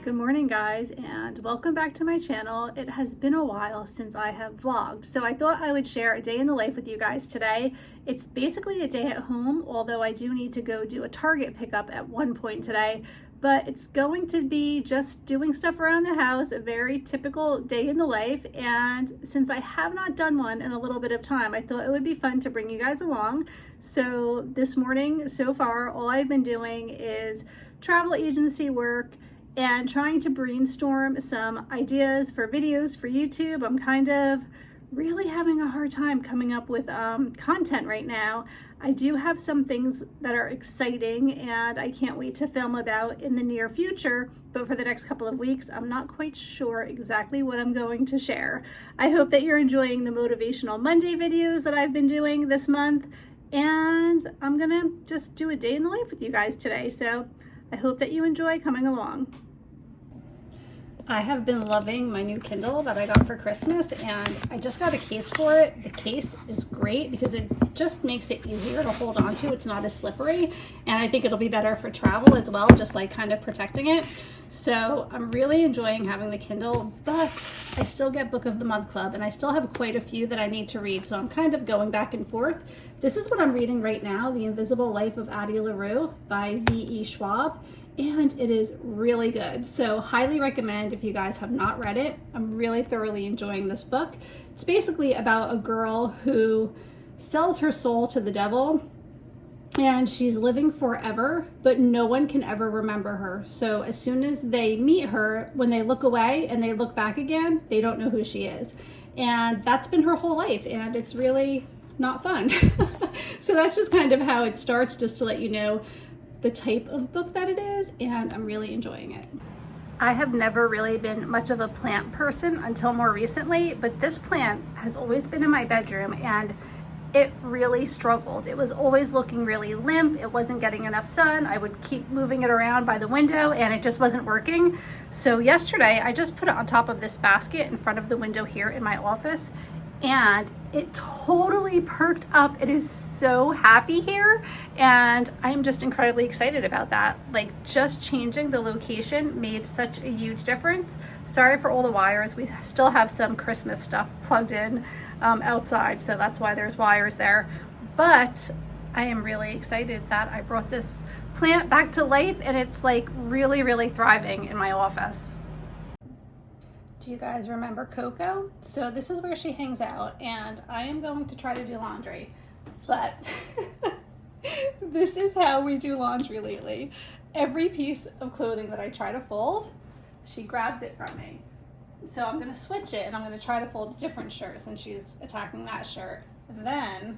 Good morning guys, and welcome back to my channel. It has been a while since I have vlogged, so I thought I would share a day in the life with you guys today. It's basically a day at home, although I do need to go do a Target pickup at one point today, but it's going to be just doing stuff around the house, a very typical day in the life. And since I have not done one in a little bit of time, I thought it would be fun to bring you guys along. So this morning so far, all I've been doing is travel agency work and trying to brainstorm some ideas for videos for YouTube. I'm kind of really having a hard time coming up with content right now. I do have some things that are exciting and I can't wait to film about in the near future, but for the next couple of weeks, I'm not quite sure exactly what I'm going to share. I hope that you're enjoying the Motivational Monday videos that I've been doing this month, and I'm gonna just do a day in the life with you guys today. So I hope that you enjoy coming along. I have been loving my new Kindle that I got for Christmas, and I just got a case for it. The case is great because it just makes it easier to hold on to. It's not as slippery, and I think it'll be better for travel as well, just like kind of protecting it. So I'm really enjoying having the Kindle, but I still get Book of the Month Club, and I still have quite a few that I need to read, so I'm kind of going back and forth. This is what I'm reading right now, The Invisible Life of Addie LaRue by V.E. Schwab, and it is really good. So highly recommend if you guys have not read it. I'm really thoroughly enjoying this book. It's basically about a girl who sells her soul to the devil, and she's living forever, but no one can ever remember her. So as soon as they meet her, when they look away and they look back again, they don't know who she is. And that's been her whole life, and it's really not fun. So that's just kind of how it starts, just to let you know the type of book that it is, and I'm really enjoying it. I have never really been much of a plant person until more recently, but this plant has always been in my bedroom and it really struggled. It was always looking really limp. It wasn't getting enough sun. I would keep moving it around by the window and it just wasn't working. So yesterday I just put it on top of this basket in front of the window here in my office, and it totally perked up. It is so happy here, and I'm just incredibly excited about that. Like, just changing the location made such a huge difference. Sorry for all the wires. We still have some Christmas stuff plugged in outside, so that's why there's wires there. But I am really excited that I brought this plant back to life, and it's like really, really thriving in my office. Do you guys remember Coco? So this is where she hangs out, and I am going to try to do laundry, but this is how we do laundry lately. Every piece of clothing that I try to fold, she grabs it from me. So I'm gonna switch it, and I'm gonna try to fold a different shirt since she's attacking that shirt. And then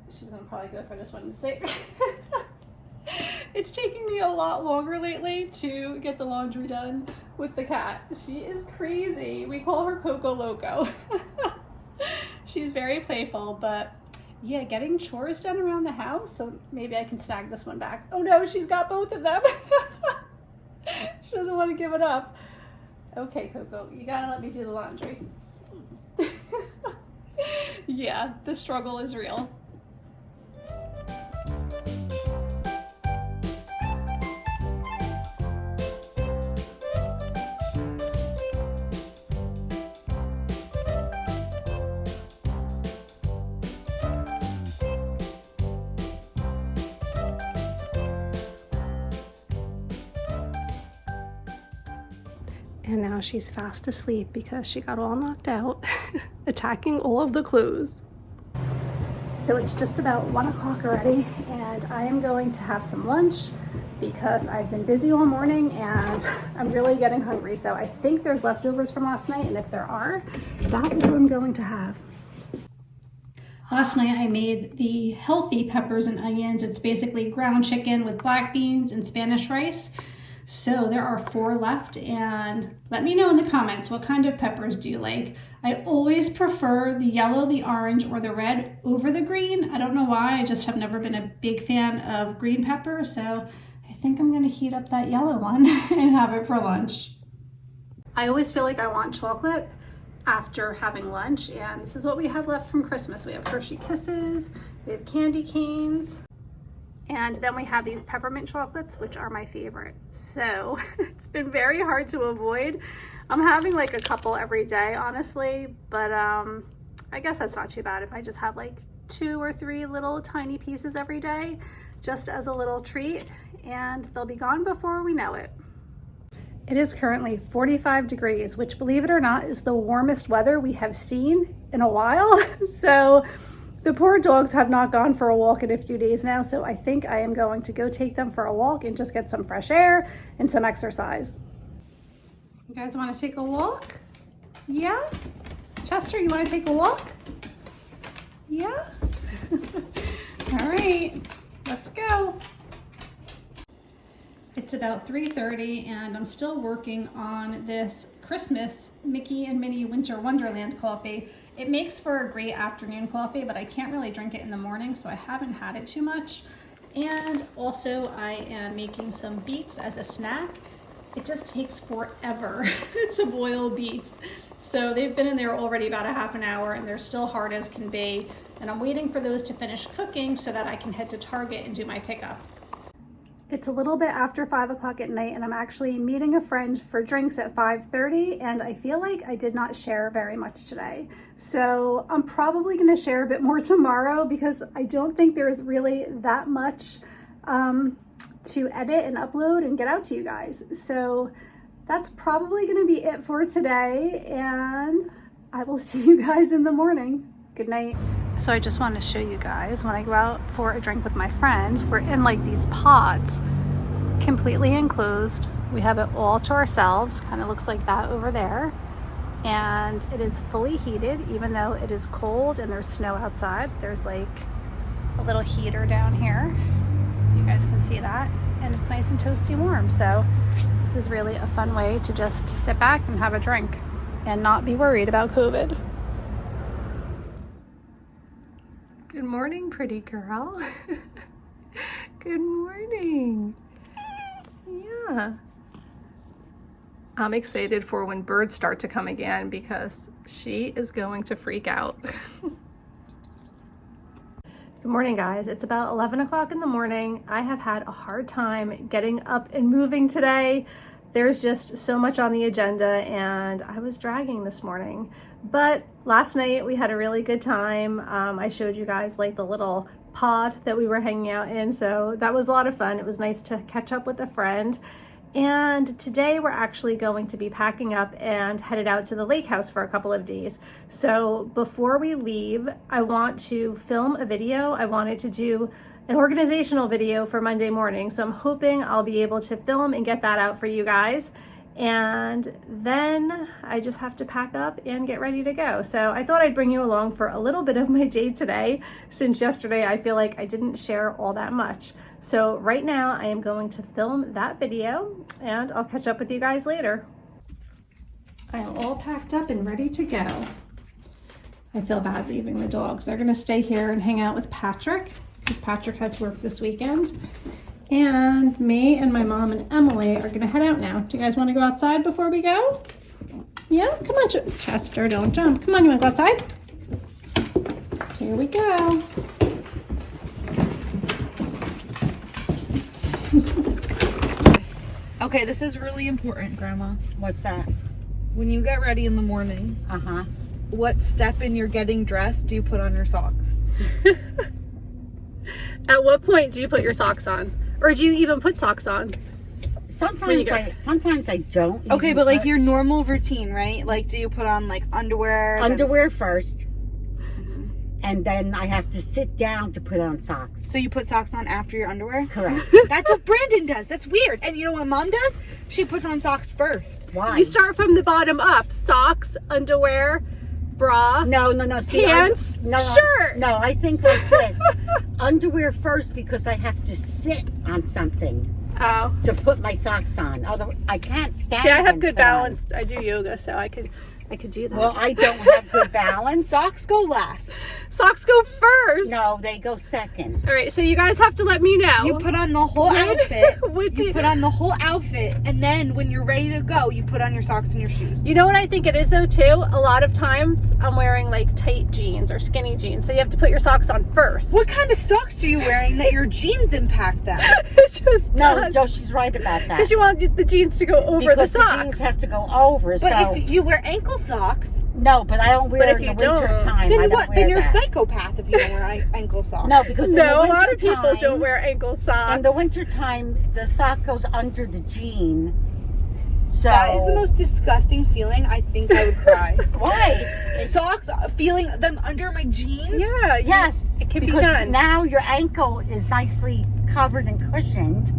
she's gonna probably go for this one instead. It's taking me a lot longer lately to get the laundry done with the cat. She is crazy. We call her Coco Loco. She's very playful, but yeah, getting chores done around the house, so maybe I can snag this one back. Oh no, she's got both of them. She doesn't want to give it up. Okay, Coco, you gotta let me do the laundry. Yeah, the struggle is real. And now she's fast asleep because she got all knocked out, attacking all of the clothes. So it's just about 1 o'clock already, and I am going to have some lunch because I've been busy all morning and I'm really getting hungry. So I think there's leftovers from last night, and if there are, that is what I'm going to have. Last night I made the healthy peppers and onions. It's basically ground chicken with black beans and Spanish rice. So there are 4 left, and let me know in the comments, what kind of peppers do you like? I always prefer the yellow, the orange, or the red over the green. I don't know why, I just have never been a big fan of green pepper, so I think I'm gonna heat up that yellow one and have it for lunch. I always feel like I want chocolate after having lunch, and this is what we have left from Christmas. We have Hershey Kisses, we have candy canes, And then we have these peppermint chocolates, which are my favorite. So it's been very hard to avoid. I'm having like a couple every day, honestly, but I guess that's not too bad if I just have like 2 or 3 little tiny pieces every day, just as a little treat, and they'll be gone before we know it. It is currently 45 degrees, which, believe it or not, is the warmest weather we have seen in a while. So the poor dogs have not gone for a walk in a few days now, so I think I am going to go take them for a walk and just get some fresh air and some exercise. You guys want to take a walk? Yeah? Chester, you want to take a walk? Yeah? All right, let's go. It's about 3:30 and I'm still working on this Christmas Mickey and Minnie Winter Wonderland coffee. It makes for a great afternoon coffee, but I can't really drink it in the morning, so I haven't had it too much. And also I am making some beets as a snack. It just takes forever to boil beets. So they've been in there already about a half an hour and they're still hard as can be. And I'm waiting for those to finish cooking so that I can head to Target and do my pickup. It's a little bit after 5 o'clock at night and I'm actually meeting a friend for drinks at 5:30, and I feel like I did not share very much today. So I'm probably gonna share a bit more tomorrow because I don't think there's really that much to edit and upload and get out to you guys. So that's probably gonna be it for today, and I will see you guys in the morning. Good night. So I just want to show you guys when I go out for a drink with my friend, we're in like these pods, completely enclosed. We have it all to ourselves, kind of looks like that over there. And it is fully heated, even though it is cold and there's snow outside. There's like a little heater down here. You guys can see that. And it's nice and toasty warm. So this is really a fun way to just sit back and have a drink and not be worried about COVID. Good morning, pretty girl. Good morning. Yeah. I'm excited for when birds start to come again because she is going to freak out. Good morning, guys. It's about 11 o'clock in the morning. I have had a hard time getting up and moving today. There's just so much on the agenda and I was dragging this morning. But last night we had a really good time. I showed you guys like the little pod that we were hanging out in. So that was a lot of fun. It was nice to catch up with a friend. And today we're actually going to be packing up and headed out to the lake house for a couple of days. So before we leave, I want to film a video. I wanted to do an organizational video for Monday morning. So I'm hoping I'll be able to film and get that out for you guys. And then I just have to pack up and get ready to go. So I thought I'd bring you along for a little bit of my day today, since yesterday I feel like I didn't share all that much. So right now I am going to film that video and I'll catch up with you guys later. I am all packed up and ready to go. I feel bad leaving the dogs. They're gonna stay here and hang out with Patrick because Patrick has work this weekend. And me and my mom and Emily are gonna head out now. Do you guys wanna go outside before we go? Yeah, come on, Chester, don't jump. Come on, you wanna go outside? Here we go. Okay, this is really important, Grandma. What's that? When you get ready in the morning, what step in your getting dressed do you put on your socks? At what point do you put your socks on? Or do you even put socks on? Sometimes I don't. Okay, but like your normal routine, right? Like, do you put on like underwear? Underwear first. And then I have to sit down to put on socks. So you put socks on after your underwear? Correct. That's what Brandon does. That's weird. And you know what Mom does? She puts on socks first. Why? You start from the bottom up. Socks, underwear, bra. No. See, pants, shirt. No, I think like this. Underwear first because I have to sit on something to put my socks on. Although I can't stand. See, I have good balance. I do yoga, so I could do that. Well, I don't have good balance. Socks go last. Socks go first. No, they go second. All right, so you guys have to let me know. You put on the whole outfit. What You put on the whole outfit, and then when you're ready to go, you put on your socks and your shoes. You know what I think it is though too? A lot of times I'm wearing like tight jeans or skinny jeans, so you have to put your socks on first. What kind of socks are you wearing that your jeans impact them? It just No, does. Joe, she's right about that. Because you want the jeans to go over because the the socks. jeans have to go over. But so if you wear ankle socks, no, but I don't wear But it if in you the winter don't, time. I then don't what? wear Then you're a that. psychopath if you don't wear ankle socks. No, because in No, the a lot of winter people time- don't wear ankle socks. In the winter time, the sock goes under the jean. So That is the most disgusting feeling. I think I would cry. Why? Socks, feeling them under my jeans. Yeah, Yes, it can be because done. now your ankle is nicely covered and cushioned.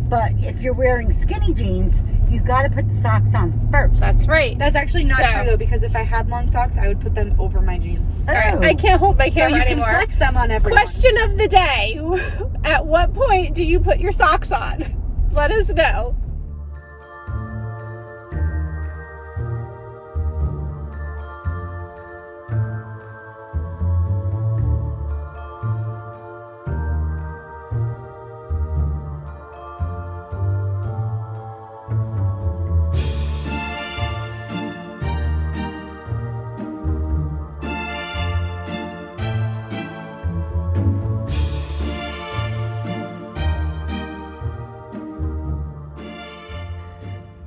But if you're wearing skinny jeans, you got to put the socks on first. That's right. That's actually not So- true though, because if I had long socks, I would put them over my jeans. All right, Oh. I can't hold my So camera you can anymore. flex them on everyone. Question of the day. At what point do you put your socks on? Let us know.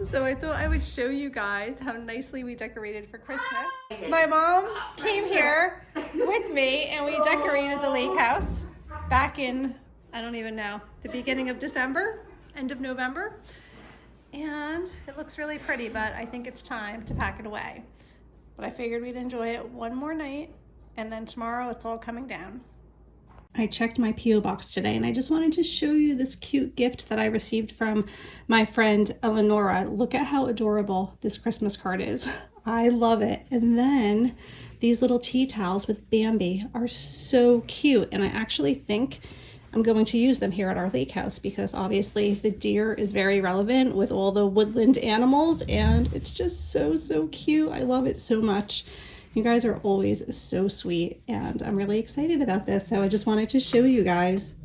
So I thought I would show you guys how nicely we decorated for Christmas. My mom came here with me and we decorated the lake house back in, I don't even know, the beginning of December, end of November. And it looks really pretty, but I think it's time to pack it away. But I figured we'd enjoy it one more night and then tomorrow it's all coming down. I checked my P.O. box today and I just wanted to show you this cute gift that I received from my friend Eleonora. Look at how adorable this Christmas card is. I love it. And then these little tea towels with Bambi are so cute. And I actually think I'm going to use them here at our lake house because obviously the deer is very relevant with all the woodland animals and it's just so cute. I love it so much. You guys are always so sweet and I'm really excited about this. So I just wanted to show you guys.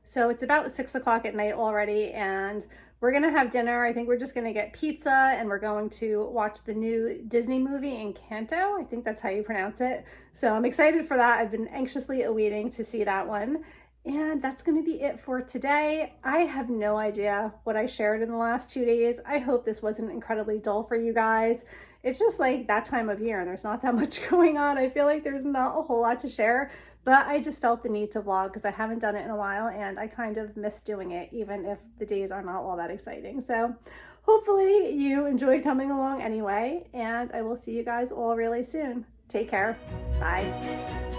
So it's about 6 o'clock at night already and we're gonna have dinner. I think we're just gonna get pizza and we're going to watch the new Disney movie Encanto. I think that's how you pronounce it. So I'm excited for that. I've been anxiously awaiting to see that one. And that's gonna be it for today. I have no idea what I shared in the last 2 days. I hope this wasn't incredibly dull for you guys. It's just like that time of year and there's not that much going on. I feel like there's not a whole lot to share, but I just felt the need to vlog because I haven't done it in a while and I kind of miss doing it, even if the days are not all that exciting. So hopefully you enjoyed coming along anyway, and I will see you guys all really soon. Take care. Bye.